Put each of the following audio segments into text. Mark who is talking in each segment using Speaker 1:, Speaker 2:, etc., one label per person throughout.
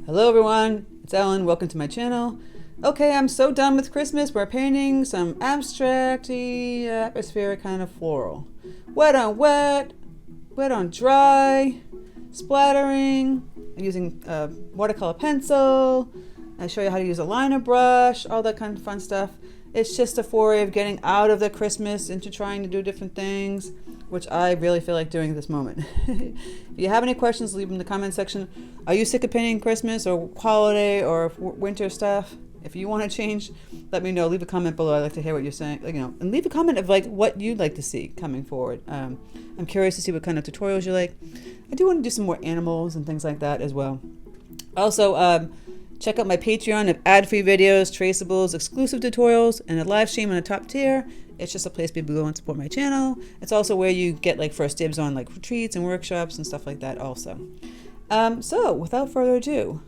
Speaker 1: Hello everyone, it's Ellen. Welcome to my channel. Okay, I'm so done with Christmas. We're painting some abstract-y, atmospheric kind of floral. Wet on wet, wet on dry, splattering. I'm using a watercolor pencil. I show you how to use a liner brush, all that kind of fun stuff. It's just a foray of getting out of the Christmas into trying to do different things, which I really feel like doing at this moment. If you have any questions, leave them in the comment section. Are you sick of painting Christmas or holiday or winter stuff? If you want to change, let me know. Leave a comment below. I'd like to hear what you're saying. And leave a comment of like what you'd like to see coming forward. I'm curious to see what kind of tutorials you like. I do want to do some more animals and things like that as well. Also, check out my Patreon of ad-free videos, traceables, exclusive tutorials, and a live stream on the top tier. It's just a place people go and support my channel. It's also where you get like first dibs on like retreats and workshops and stuff like that also. So without further ado,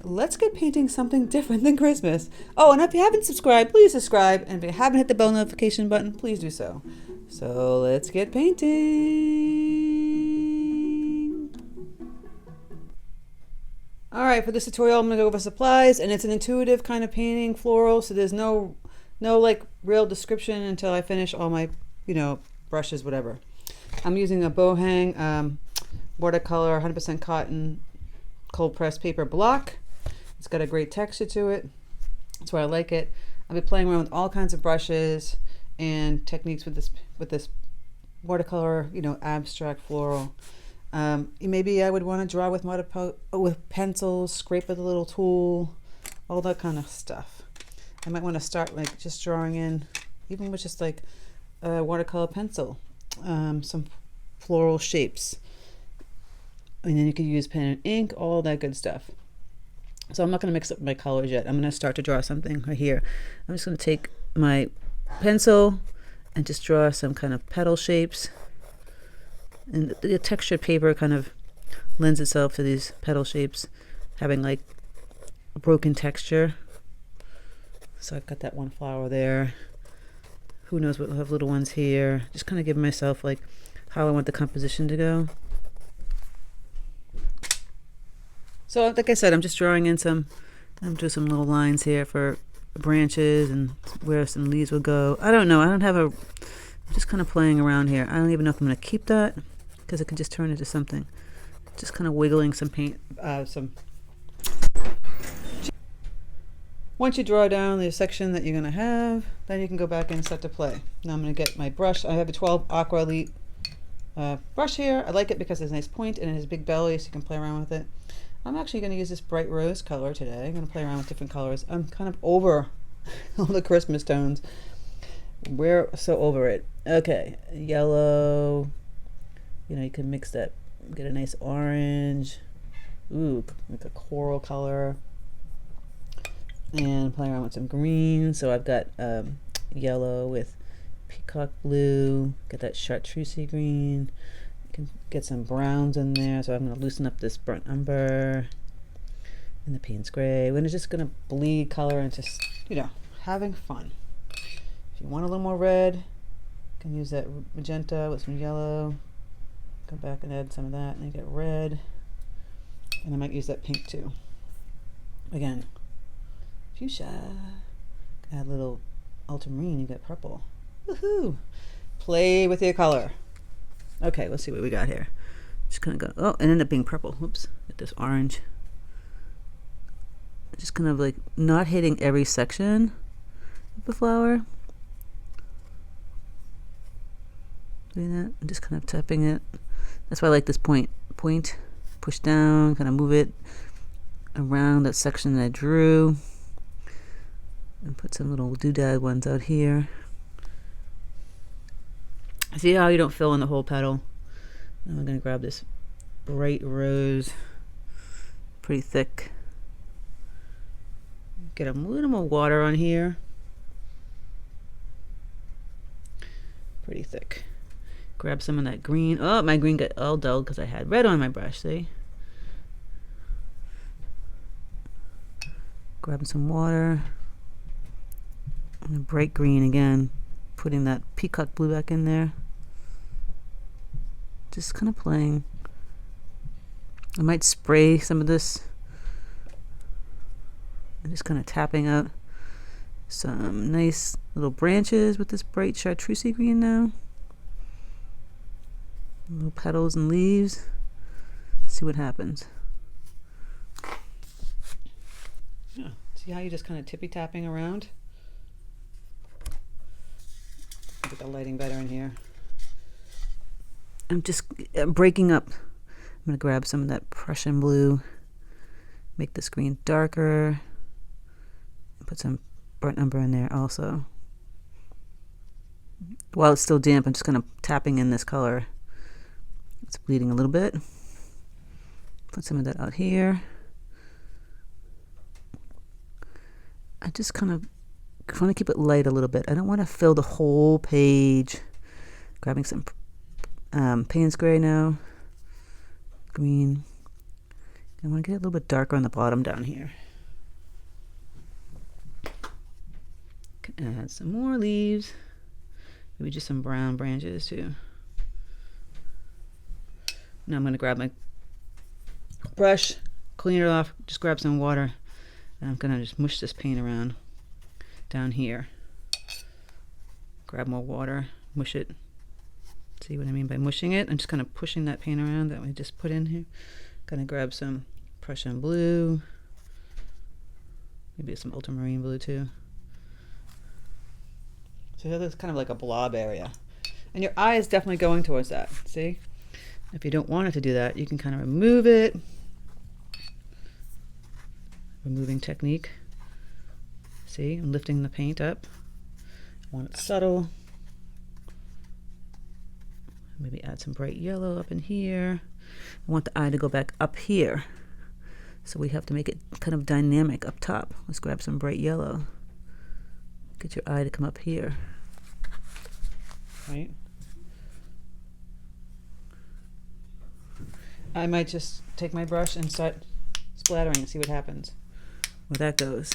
Speaker 1: let's get painting something different than Christmas. Oh, and if you haven't subscribed, please subscribe. And if you haven't hit the bell notification button, please do so. So let's get painting. All right, for this tutorial, I'm gonna go over supplies, and it's an intuitive kind of painting, floral, so there's no like real description until I finish all my, brushes, whatever. I'm using a Bohang watercolor 100% cotton cold pressed paper block. It's got a great texture to it. That's why I like it. I'll be playing around with all kinds of brushes and techniques with this watercolor, abstract floral. Maybe I would want to draw with pencils, scrape with a little tool, all that kind of stuff. I might want to start like just drawing in, even with just like a watercolor pencil, some floral shapes. And then you could use pen and ink, all that good stuff. So I'm not going to mix up my colors yet. I'm going to start to draw something right here. I'm just going to take my pencil and just draw some kind of petal shapes. And the textured paper kind of lends itself to these petal shapes, having like a broken texture. So I've got that one flower there. Who knows what, I'll have little ones here. Just kind of giving myself like how I want the composition to go. So like I said, I'm just drawing in I'm doing some little lines here for branches and where some leaves will go. I don't know. I'm just kind of playing around here. I don't even know if I'm going to keep that because it can just turn into something. Just kind of wiggling some paint, Once you draw down the section that you're going to have, then you can go back and start to play. Now I'm going to get my brush. I have a 12 Aqua Elite brush here. I like it because there's a nice point and it has a big belly, so you can play around with it. I'm actually going to use this bright rose color today. I'm going to play around with different colors. I'm kind of over all the Christmas tones. We're so over it. Okay, yellow. You can mix that, get a nice orange. Ooh, like a coral color. And play around with some green. So I've got yellow with peacock blue. Get that chartreusey green. You can get some browns in there. So I'm going to loosen up this burnt umber and the Paynes gray. We're just going to bleed color and just, having fun. If you want a little more red, you can use that magenta with some yellow. Go back and add some of that, and you get red. And I might use that pink too. Again, fuchsia. Add a little ultramarine, you get purple. Woohoo! Play with your color. Okay, let's see what we got here. Just gonna go, oh, it ended up being purple. Whoops, get this orange. Just kind of like not hitting every section of the flower. Doing that, and just kind of tapping it. That's why I like this point, push down, kind of move it around that section that I drew. And put some little doodad ones out here. See how you don't fill in the whole petal? Now I'm going to grab this bright rose, pretty thick. Get a little more water on here. Pretty thick. Grab some of that green. Oh, my green got all dull because I had red on my brush, see? Grab some water. And a bright green again. Putting that peacock blue back in there. Just kind of playing. I might spray some of this just kind of tapping out some nice little branches with this bright chartreuse green now. Little petals and leaves. See what happens. Yeah. See how you just kind of tippy tapping around? Get the lighting better in here. I'm just breaking up. I'm going to grab some of that Prussian blue, make the screen darker, and put some burnt umber in there also. While it's still damp, I'm just kind of tapping in this color. It's bleeding a little bit. Put some of that out here. I just kind of want to keep it light a little bit. I don't want to fill the whole page. Grabbing some Paynes gray now. Green. I want to get it a little bit darker on the bottom down here. Can add some more leaves. Maybe just some brown branches too. Now I'm going to grab my brush, clean it off, just grab some water, and I'm going to just mush this paint around down here. Grab more water, mush it. See what I mean by mushing it? I'm just kind of pushing that paint around that we just put in here. Gonna grab some Prussian blue, maybe some ultramarine blue too. So there's kind of like a blob area. And your eye is definitely going towards that, see? If you don't want it to do that, you can kind of remove it. Removing technique. See, I'm lifting the paint up. I want it subtle. Maybe add some bright yellow up in here. I want the eye to go back up here. So we have to make it kind of dynamic up top. Let's grab some bright yellow. Get your eye to come up here. Right? I might just take my brush and start splattering and see what happens. Where that goes.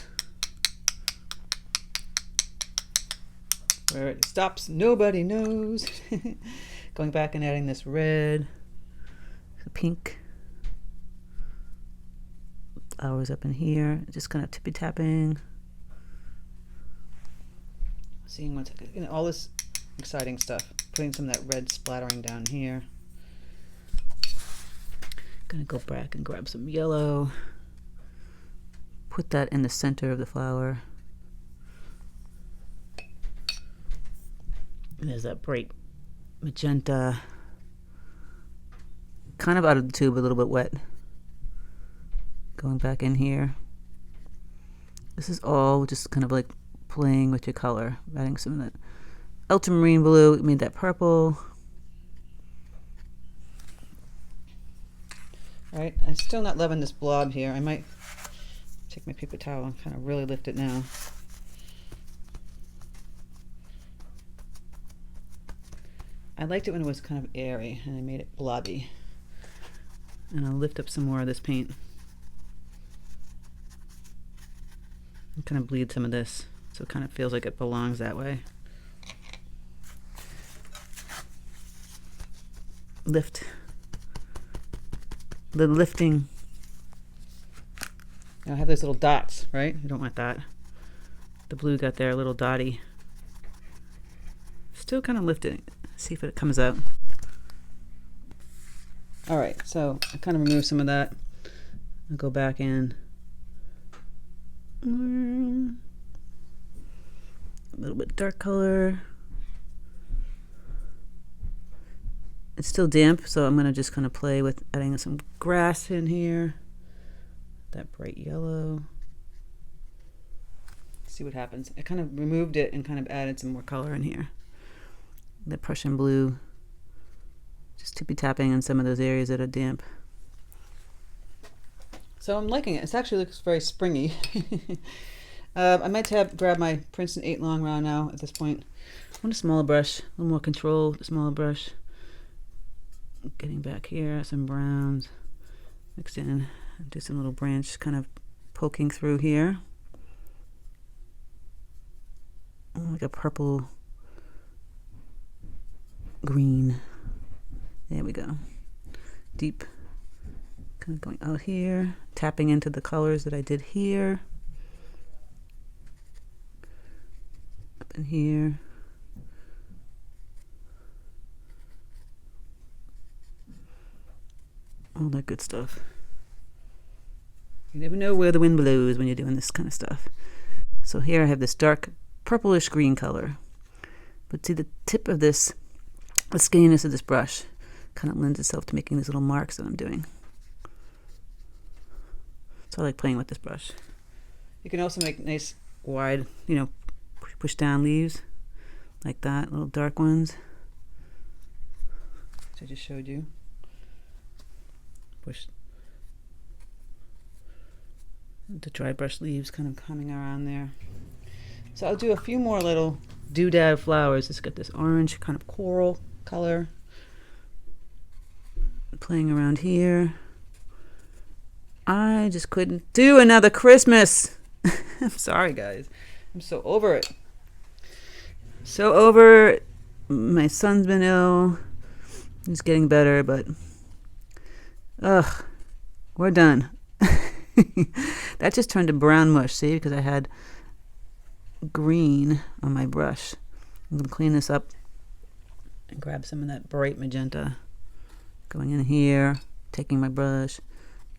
Speaker 1: Where it stops, nobody knows. Going back and adding this red, pink. Flowers up in here. Just kind of tippy tapping. Seeing what's, you know, all this exciting stuff. Putting some of that red splattering down here. Gonna go back and grab some yellow. Put that in the center of the flower. And there's that bright magenta. Kind of out of the tube, a little bit wet. Going back in here. This is all just kind of like playing with your color. Adding some of that ultramarine blue, made that purple. Alright, I'm still not loving this blob here. I might take my paper towel and kind of really lift it now. I liked it when it was kind of airy, and I made it blobby. And I'll lift up some more of this paint. And kind of bleed some of this, so it kind of feels like it belongs that way. Lift. The lifting. I have those little dots, right? You don't want that. The blue got there, a little dotty. Still kind of lifting. See if it comes out. All right, so I kind of remove some of that. I'll go back in. A little bit dark color. It's still damp, so I'm going to just kind of play with adding some grass in here. That bright yellow. See what happens. I kind of removed it and kind of added some more color in here. The Prussian blue. Just tippy tapping in some of those areas that are damp. So I'm liking it. It actually looks very springy. I might grab my Princeton 8 long round now at this point. I want a smaller brush, a little more control, a smaller brush. Getting back here, some browns. Mix in, do some little branch kind of poking through here. Like a purple green. There we go. Deep. Kind of going out here, tapping into the colors that I did here. in here. All that good stuff. You never know where the wind blows when you're doing this kind of stuff. So here I have this dark purplish green color. But see, the tip of this, the skinniness of this brush kind of lends itself to making these little marks that I'm doing. So I like playing with this brush. You can also make nice wide, push down leaves like that, little dark ones, which I just showed you. Push the dry brush leaves kind of coming around there. So I'll do a few more little doodad flowers. It's got this orange kind of coral color playing around here. I just couldn't do another Christmas. I'm sorry, guys. I'm so over it. So over it. My son's been ill. He's getting better, but we're done. That just turned to brown mush, see, because I had green on my brush. I'm going to clean this up and grab some of that bright magenta. Going in here, taking my brush,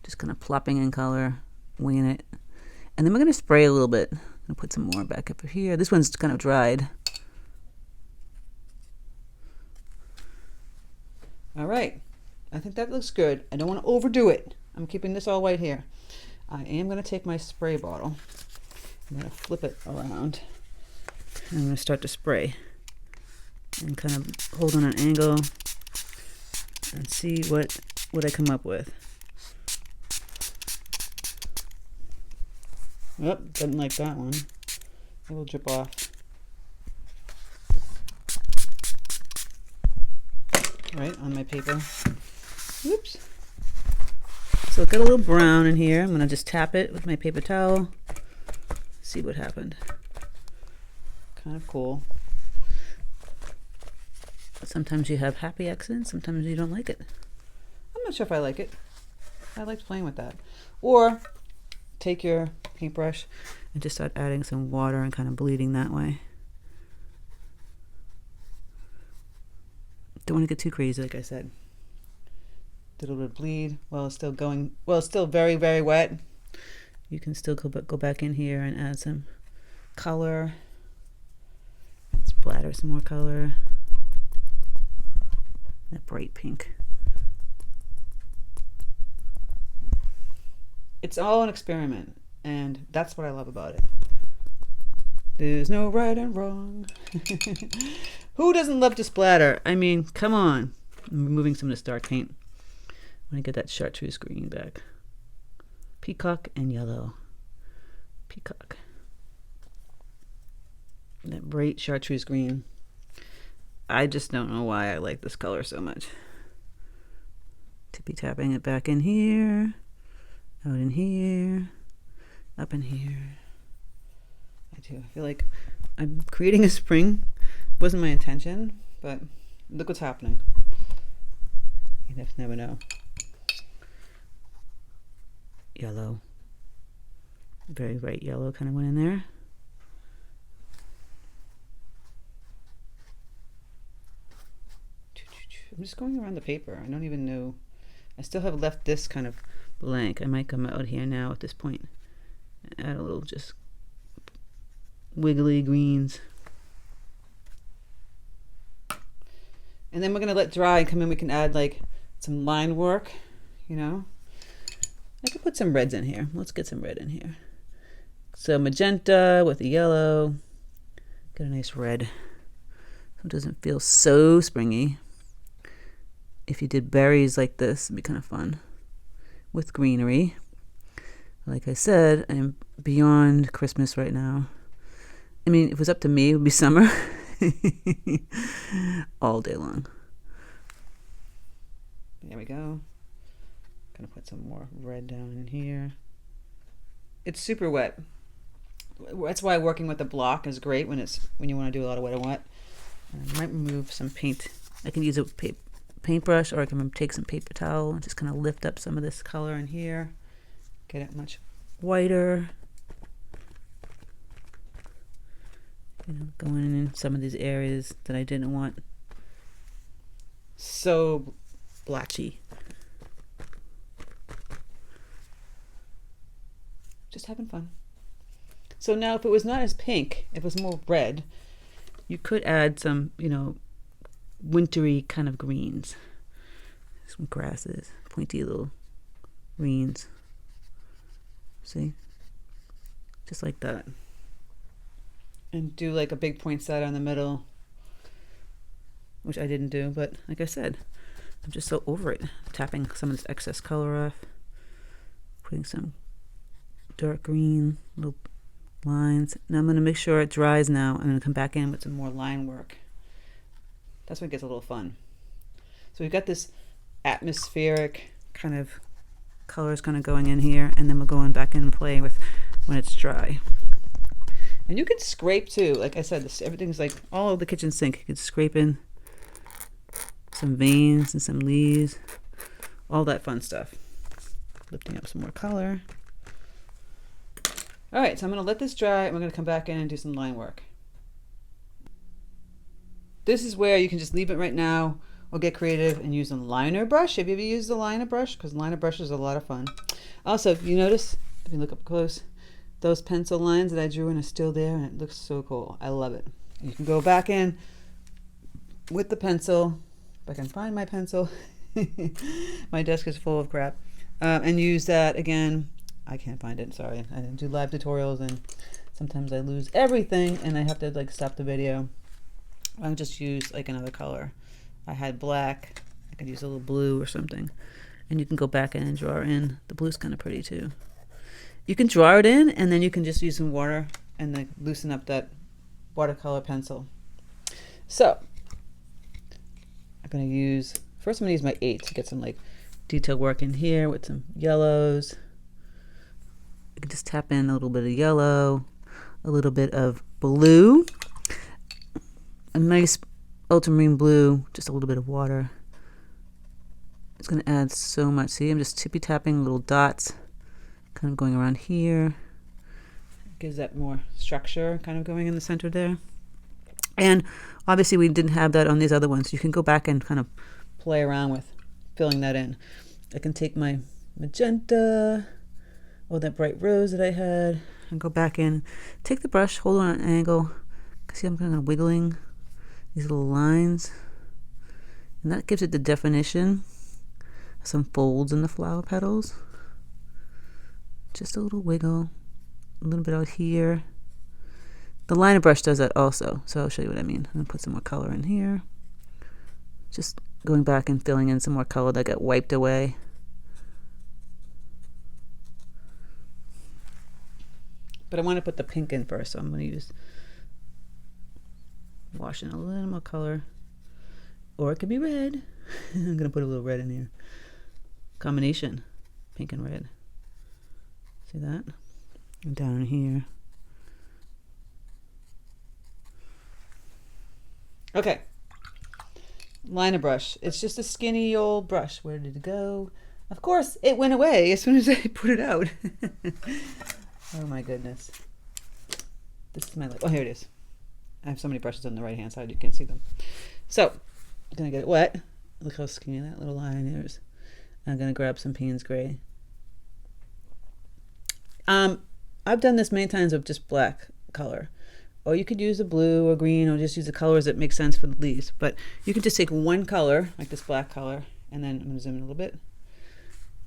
Speaker 1: just kind of plopping in color, winging it. And then we're going to spray a little bit. I'm going to put some more back up here. This one's kind of dried. All right. I think that looks good. I don't want to overdo it. I'm keeping this all white here. I am going to take my spray bottle. I'm going to flip it around. And I'm going to start to spray. And kind of hold on an angle and see what I come up with. Oh, didn't like that one. It will drip off. Right on my paper. Oops. So it got a little brown in here. I'm going to just tap it with my paper towel. See what happened. Kind of cool. Sometimes you have happy accidents. Sometimes you don't like it. I'm not sure if I like it. I liked playing with that. Or take your paintbrush and just start adding some water and kind of bleeding that way. Don't want to get too crazy, like I said. Did a little bleed while it's still going. Well, it's still very, very wet. You can still go back in here and add some color. Splatter some more color. That bright pink. It's all an experiment, and that's what I love about it. There's no right and wrong. Who doesn't love to splatter? I mean, come on. I'm removing some of this dark paint. I want to get that chartreuse green back. Peacock and yellow. Peacock. That bright chartreuse green. I just don't know why I like this color so much. Tippy tapping it back in here, out in here, up in here. I do. I feel like I'm creating a spring. Wasn't my intention, but look what's happening. You just never know. Yellow. Very bright yellow kind of went in there. I'm just going around the paper. I don't even know. I still have left this kind of blank. I might come out here now at this point and add a little just wiggly greens. And then we're going to let dry and come in. We can add like some line work, you know. I could put some reds in here. Let's get some red in here. So magenta with the yellow. Get a nice red. So it doesn't feel so springy. If you did berries like this, it'd be kind of fun. With greenery. Like I said, I'm beyond Christmas right now. I mean, if it was up to me, it would be summer. All day long. There we go. Gonna put some more red down in here. It's super wet. That's why working with a block is great when you want to do a lot of wet and wet. I might remove some paint. I can use a paintbrush, or I can take some paper towel and just kind of lift up some of this color in here. Get it much whiter. going in some of these areas that I didn't want so blotchy. Just having fun. So now if it was not as pink, if it was more red, you could add some, wintry kind of greens. Some grasses, pointy little greens. See? Just like that. And do like a big poinsettia in the middle, which I didn't do, but like I said, I'm just so over it. Tapping some of this excess color off, putting some dark green little lines. Now I'm going to make sure it dries now. I'm going to come back in with some more line work. That's when it gets a little fun. So we've got this atmospheric kind of colors kind of going in here, and then we're going back in and playing with when it's dry. And you can scrape too. Like I said, everything's like all over the kitchen sink. You can scrape in some veins and some leaves, all that fun stuff. Lifting up some more color. All right, so I'm going to let this dry, and we're going to come back in and do some line work. This is where you can just leave it right now or get creative and use a liner brush. Have you ever used a liner brush? Because liner brush is a lot of fun. Also, if you notice, if you look up close, those pencil lines that I drew in are still there, and it looks so cool. I love it. You can go back in with the pencil, if I can find my pencil. My desk is full of crap. And use that again. I can't find it, sorry. I didn't do live tutorials, and sometimes I lose everything and I have to like stop the video. I'll just use like another color. I had black, I could use a little blue or something. And you can go back in and draw in. The blue's kind of pretty too. You can draw it in, and then you can just use some water and then loosen up that watercolor pencil. So I'm gonna use, first I'm gonna use my 8 to get some like detail work in here with some yellows. You can just tap in a little bit of yellow, a little bit of blue, a nice ultramarine blue, just a little bit of water. It's going to add so much. See, I'm just tippy tapping little dots, kind of going around here. It gives that more structure, kind of going in the center there. And obviously we didn't have that on these other ones. You can go back and kind of play around with filling that in. I can take my magenta, or that bright rose that I had, and go back in. Take the brush, hold it on an angle. See, I'm kind of wiggling these little lines. And that gives it the definition. Some folds in the flower petals. Just a little wiggle. A little bit out here. The liner brush does that also, so I'll show you what I mean. I'm going to put some more color in here. Just going back and filling in some more color that got wiped away. But I want to put the pink in first, so I'm going to use, wash in a little more color. Or it could be red. I'm going to put a little red in here. Combination, pink and red. See that? And down in here. Okay. Liner brush. It's just a skinny old brush. Where did it go? Of course, it went away as soon as I put it out. Oh my goodness. This is my, oh, here it is. I have so many brushes on the right hand side you can't see them. So, I'm gonna get it wet. Look how skinny that little line is. I'm gonna grab some Paynes gray. I've done this many times with just black color. Or you could use a blue or green, or just use the colors that make sense for the leaves. But you can just take one color, like this black color, and then I'm gonna zoom in a little bit.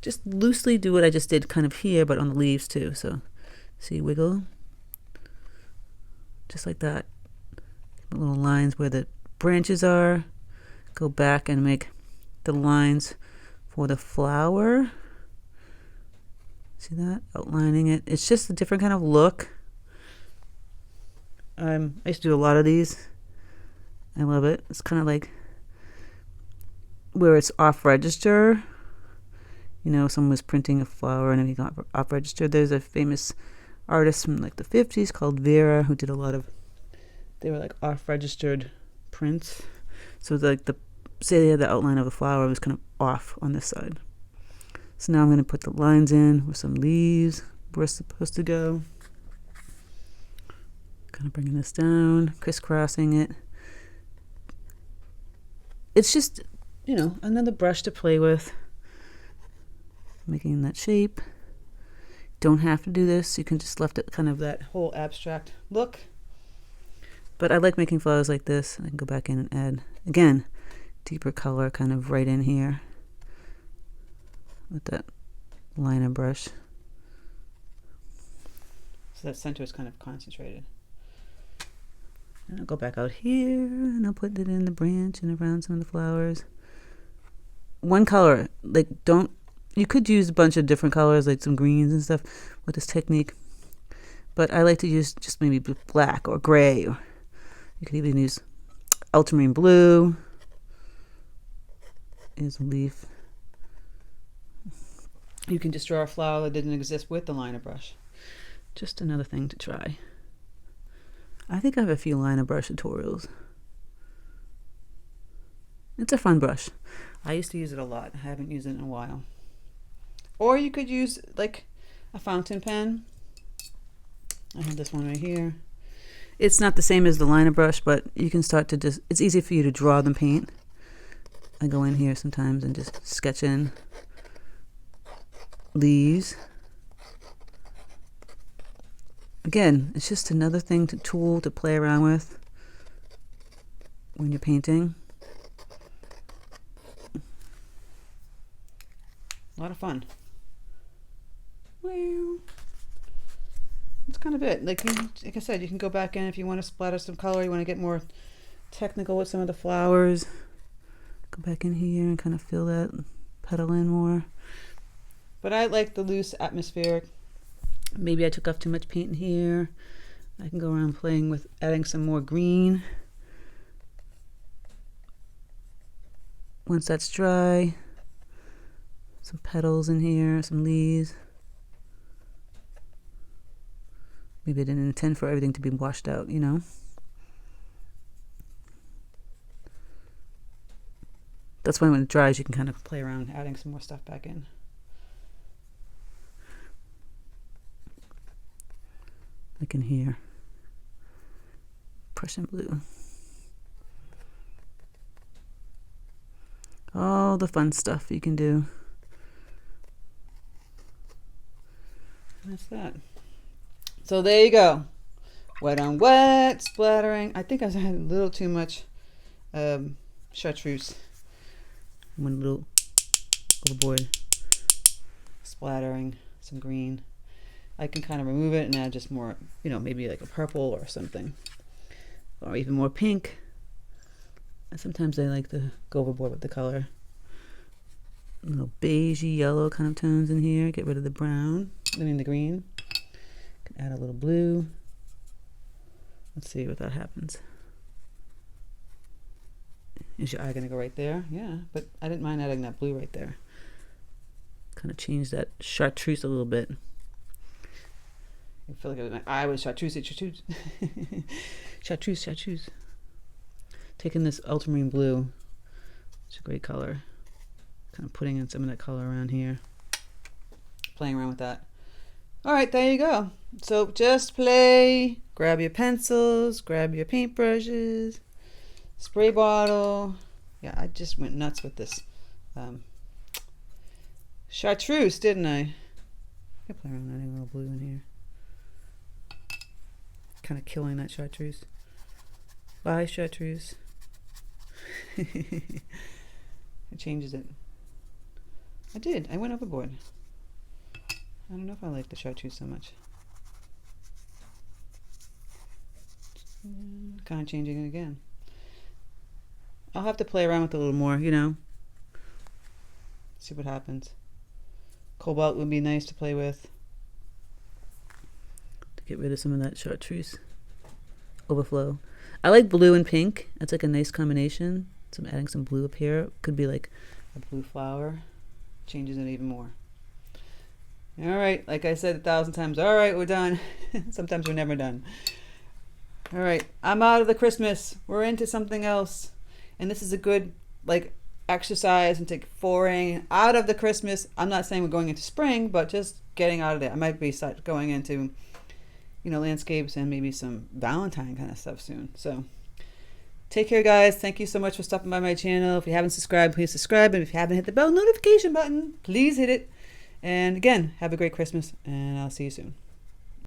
Speaker 1: Just loosely do what I just did kind of here, but on the leaves too. So, see, wiggle. Just like that. Little lines where the branches are. Go back and make the lines for the flower. See that? Outlining it. It's just a different kind of look. I used to do a lot of these. I love it. It's kind of like where it's off register. You know, someone was printing a flower and it got off register. There's a famous artist from like the 50s called Vera who did a lot of, they were like off registered prints. So like say they had the outline of the flower was kind of off on this side. So now I'm going to put the lines in with some leaves where it's supposed to go. Kind of bringing this down, crisscrossing it. It's just, you know, another brush to play with. Making that shape. Don't have to do this. You can just left it kind of that whole abstract look. But I like making flowers like this. I can go back in and add, again, deeper color kind of right in here with that liner brush. So that center is kind of concentrated. And I'll go back out here and I'll put it in the branch and around some of the flowers. One color, like you could use a bunch of different colors, like some greens and stuff with this technique. But I like to use just maybe black or gray, or you could even use ultramarine blue. Here's a leaf. You can just draw a flower that didn't exist with the liner brush. Just another thing to try. I think I have a few liner brush tutorials. It's a fun brush. I used to use it a lot. I haven't used it in a while. Or you could use like a fountain pen. I have this one right here. It's not the same as the liner brush, but you can start to just, it's easy for you to draw than paint. I go in here sometimes and just sketch in leaves. Again, it's just another tool to play around with when you're painting. A lot of fun. Well, that's kind of it. Like I said, you can go back in if you want to splatter some color, you want to get more technical with some of the flowers. Go back in here and kind of fill that petal in more. But I like the loose atmospheric. Maybe I took off too much paint in here. I can go around playing with adding some more green. Once that's dry, some petals in here, some leaves. Maybe I didn't intend for everything to be washed out, you know. That's why when it dries, you can kind of play around adding some more stuff back in. Like in here. Prussian blue. All the fun stuff you can do. And that's that. So there you go. Wet on wet, splattering. I think I had a little too much chartreuse. One little overboard. Splattering some green. I can kind of remove it and add just more, you know, maybe like a purple or something. Or even more pink. And sometimes I like to go overboard with the color. A little beigey yellow kind of tones in here. Get rid of the brown. I mean the green. Can add a little blue. Let's see what that happens. Is your eye going to go right there? Yeah, but I didn't mind adding that blue right there. Kind of change that chartreuse a little bit. I feel like my eye was chartreuse. Chartreuse. Taking this ultramarine blue. It's a great color. Kind of putting in some of that color around here. Playing around with that. All right, there you go. So just play. Grab your pencils. Grab your paintbrushes. Spray bottle. Yeah, I just went nuts with this chartreuse, didn't I? I can play around adding a little blue in here. Kind of killing that chartreuse. Bye, chartreuse. It changes it. I did. I went overboard. I don't know if I like the chartreuse so much. Kind of changing it again. I'll have to play around with it a little more, you know. See what happens. Cobalt would be nice to play with. To get rid of some of that chartreuse overflow. I like blue and pink. That's like a nice combination. So I'm adding some blue up here. Could be like a blue flower. Changes it even more. All right, like I said 1,000 times. All right, we're done. Sometimes we're never done. All right, I'm out of the Christmas. We're into something else. And this is a good like exercise and take foraying out of the Christmas. I'm not saying we're going into spring, but just getting out of there. I might be going into landscapes and maybe some Valentine kind of stuff soon. So take care, guys. Thank you so much for stopping by my channel. If you haven't subscribed, please subscribe. And if you haven't hit the bell notification button, please hit it. And again, have a great Christmas, and I'll see you soon.